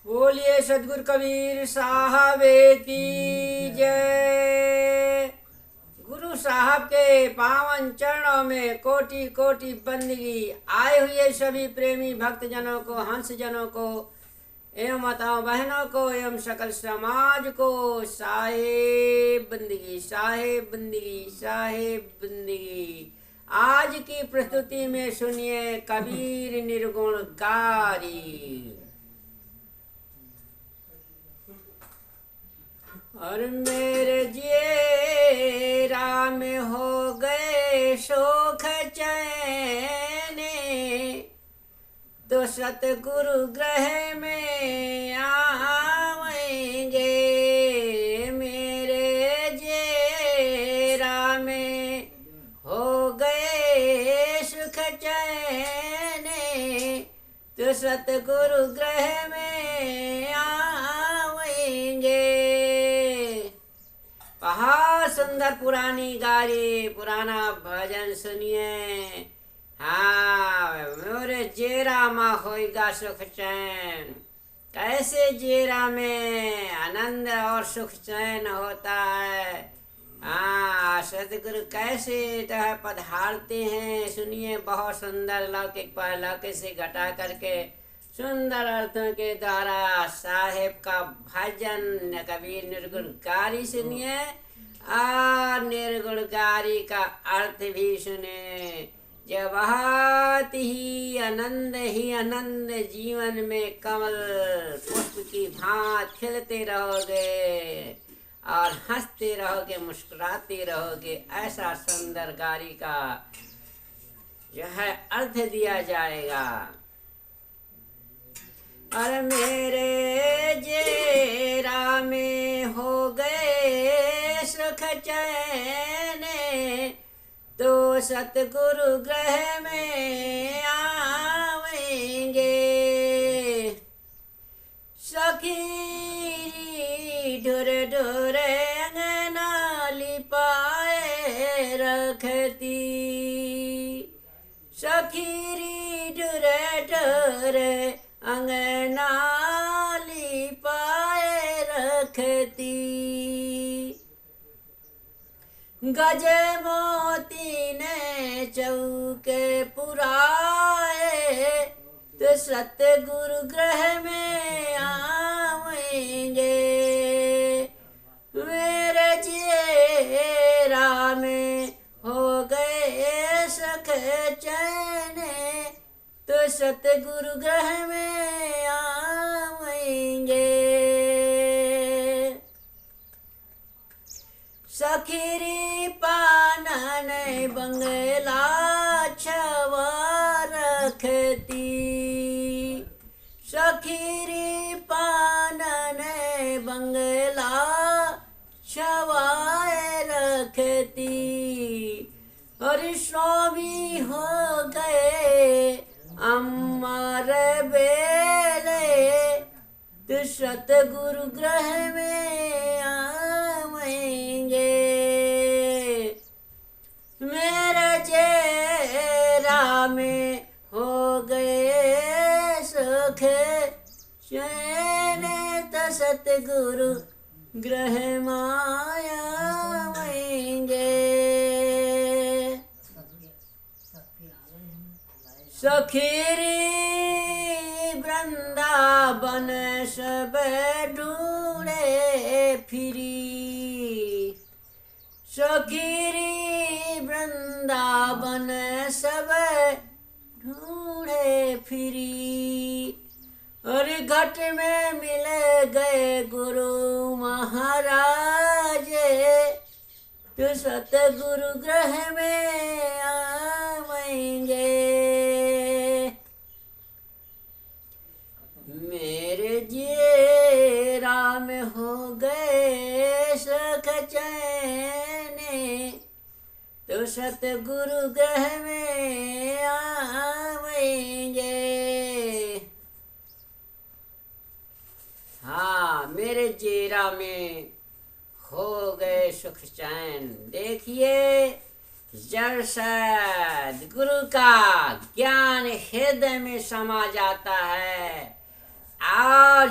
बोलिए सदगुरु कबीर साहब की जय। गुरु साहब के पावन चरणों में कोटि कोटि बंदगी। आए हुए सभी प्रेमी भक्त जनों को, हंस जनों को एवं माताओं बहनों को एवं सकल समाज को साहेब बंदगी, साहेब बंदगी, साहेब बंदगी। आज की प्रस्तुति में सुनिए कबीर निर्गुण गारी। और मेरे जेरा में हो गए शोख चैन, तो सतगुरु ग्रह में आवेंगे। मेरे जेरा में हो गए सुख चैन, तो सतगुरु ग्रह में आवेंगे। बहुत सुंदर पुरानी गारी, पुराना भजन सुनिए। हाँ, मोरे जेरा माँ होएगा सुख चैन। कैसे जेरा में आनंद और सुख चैन होता है। हाँ, सतगुरु कैसे पधारते हैं सुनिए। बहुत सुंदर लौकिक परलौकिक से घटा करके सुंदर अर्थों के द्वारा साहेब का भजन कबीर निर्गुणकारी सुनिए और निर्गुणकारी का अर्थ भी सुने। जो बहुत ही आनंद जीवन में कमल पुष्प की भांति खिलते रहोगे और हंसते रहोगे, मुस्कुराते रहोगे। ऐसा सुंदर गारी का जो है अर्थ दिया जाएगा। और मेरे जेरा में हो गए सुख चैन, तो सतगुरु ग्रह में आवेंगे। सखी ढुर ढुर अंगना लिपाए रखती, सखी ढुर ढुर अंगना लिपाए रखती। गज मोती ने चौके पुराए, तो सतगुरु ग्रह में आवेंगे। मेरे जेरा में हो गए सुख चैन, तो सतगुरु ग्रह में आवेंगे। सखीरी पानन बंगला छवा रखती, सखीरी पानन बंगला छवाए रखती। और स्वामी हो गए अमर बेले, तो सतगुरु ग्रह में आवेंगे। मेरे जेरा में हो गए सुख चैन, तो सतगुरु ग्रह माया आवेंगे। सखीरी वृंदावन सब ढूंढे फिरी, सखीरी वृंदावन सब ढूंढे फिरी। और घट में मिल गए गुरु महाराज, तो सतगुरु ग्रह में आवेंगे। मेरे जेरा में हो गए सुख चैन, तो सतगुरु ग्रह में आवेंगे। हाँ, मेरे जेरा में हो गए सुख चैन। देखिए, जब सद्गुरु का ज्ञान हृदय में समा जाता है और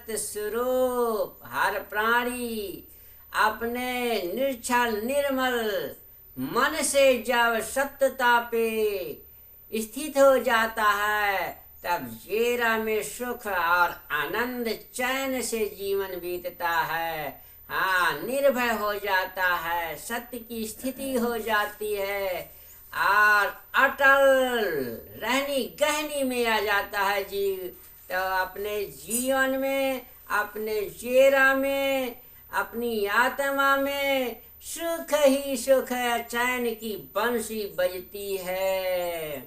सत्य स्वरूप हर प्राणी अपने निर्छल निर्मल मन से जब सत्यता पे स्थित हो जाता है, तब जेरा में सुख और आनंद चैन से जीवन बीतता है। हाँ, निर्भय हो जाता है, सत्य की स्थिति हो जाती है और अटल रहनी गहनी में आ जाता है जीव। तो अपने जीवन में, अपने जेरा में, अपनी आत्मा में सुख ही सुख है, चैन की बंसी बजती है।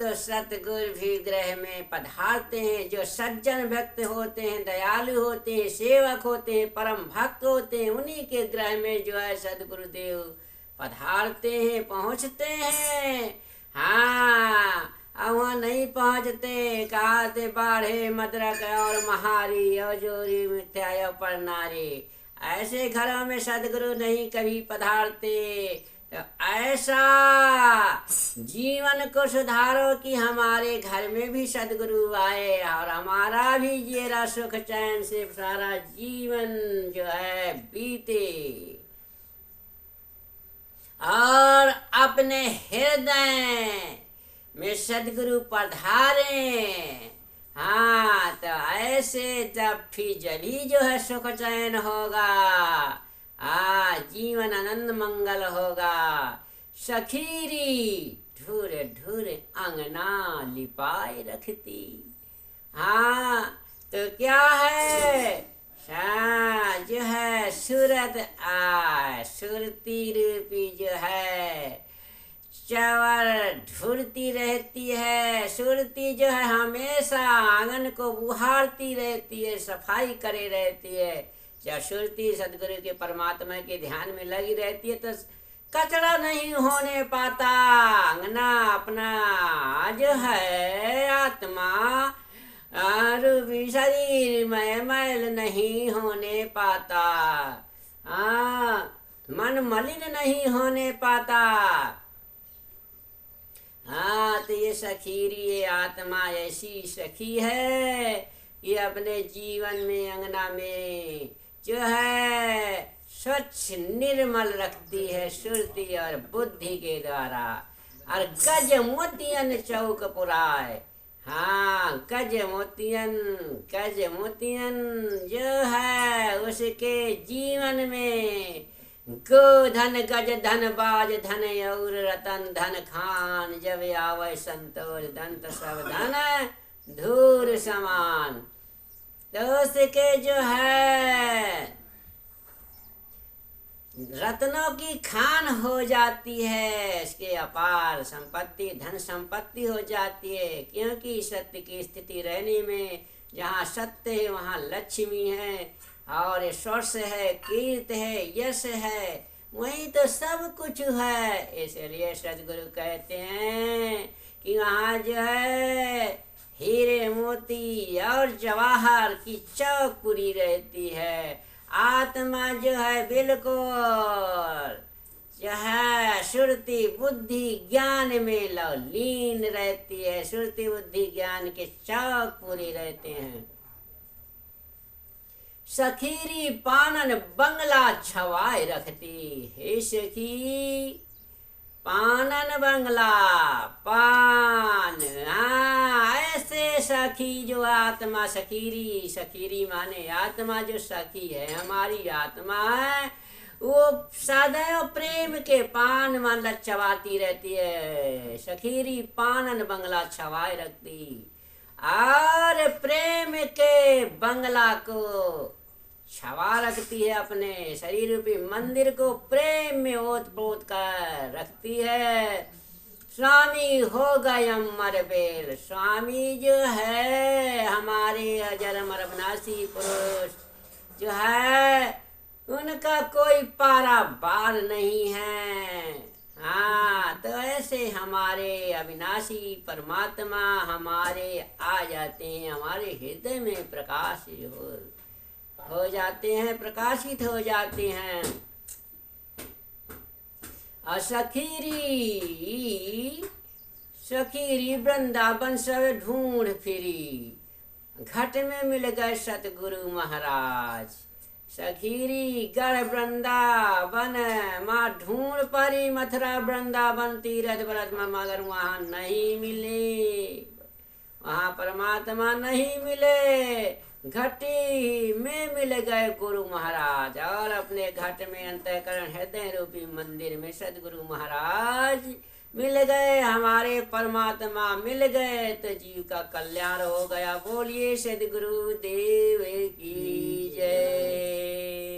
तो सतगुरु भी गृह में पधारते हैं। जो सज्जन भक्त होते हैं, दयालु होते हैं, सेवक होते हैं, परम भक्त होते हैं, उन्हीं के गृह में जो है सदगुरुदेव पधारते हैं, पहुंचते हैं। हाँ, वहाँ नहीं पहुंचते, कहते बाढ़े मदरक और महारी और जोरी मिथ्या पर नारी। ऐसे घरों में सदगुरु नहीं कभी पधारते। तो ऐसा जीवन को सुधारो कि हमारे घर में भी सदगुरु आए और हमारा भी जेरा सुख चैन से सारा जीवन जो है बीते और अपने हृदय में सदगुरु पधारे। हाँ, तो ऐसे तब फिर जभी जो है सुख चैन होगा, जीवन आनंद मंगल होगा। सखीरी ढूरे ढूरे अंगना लिपाए रखती। हाँ, तो क्या है जो है सूरत सुरती रूपी जो है चवर ढूंढती रहती है। सुरती जो है हमेशा आंगन को बुहारती रहती है, सफाई करे रहती है। जब सुरती सदगुरु के परमात्मा के ध्यान में लगी रहती है तो कचरा नहीं होने पाता। अंगना अपना जो है आत्मा रूपी शरीर में मैल नहीं होने पाता। मन मलिन नहीं होने पाता। तो ये सखीरी, ये आत्मा ऐसी सखी है कि अपने जीवन में, अंगना में जो है स्वच्छ निर्मल रखती है सुरती और बुद्धि के द्वारा। और गज मोतियन चौक पुराए। हाँ, गज मोतियन जो है उसके जीवन में गो धन गज धन बाज धन और रतन धन खान, जब आवे संतोष दंत सब धन धूर समान। तो उसके जो है रत्नों की खान हो जाती है, इसके अपार संपत्ति धन संपत्ति हो जाती है। क्योंकि सत्य की स्थिति रहने में जहाँ सत्य है वहाँ लक्ष्मी है और यश है, कीर्ति है, यश है, वही तो सब कुछ है। इसलिए सदगुरु कहते हैं कि वहाँ जो है हीरे मोती और जवाहर की चौक पूरी रहती है। आत्मा जो है बिल्कुल जो है सुरति बुद्धि ज्ञान में लीन रहती है। सुरति बुद्धि ज्ञान के चौक पूरी रहते हैं। सखीरी पानन बंगला छवाए रखती। हे सखी, पानन बंगला पान, ऐसे सखी जो आत्मा सखीरी, सखीरी माने आत्मा जो सखी है, हमारी आत्मा है, वो सदैव प्रेम के पान माला चबाती रहती है। सखीरी पानन बंगला छवाए रखती और प्रेम के बंगला को छवा रखती है। अपने शरीर रूपी मंदिर को प्रेम में ओत पोत कर रखती है। स्वामी हो गए अमर बेल। स्वामी जो है हमारे अजर अविनाशी पुरुष जो है, उनका कोई पारा बार नहीं है। तो ऐसे हमारे अविनाशी परमात्मा हमारे आ जाते हैं, हमारे हृदय में प्रकाश हो जाते हैं, प्रकाशित हो जाते हैं। सखीरी वृंदावन सब ढूंढ फिरी, घट में मिल गए सतगुरु महाराज। सखीरी गढ़ वृंदावन माँ ढूंढ परी, मथुरा वृंदावन तीरथ व्रत में, मगर वहाँ नहीं मिले, वहाँ परमात्मा नहीं मिले। घटी में मिल गए गुरु महाराज, और अपने घट में अंतःकरण हृदय रूपी मंदिर में सदगुरु महाराज मिल गए। हमारे परमात्मा मिल गए तो जीव का कल्याण हो गया। बोलिए सदगुरु देव की जय।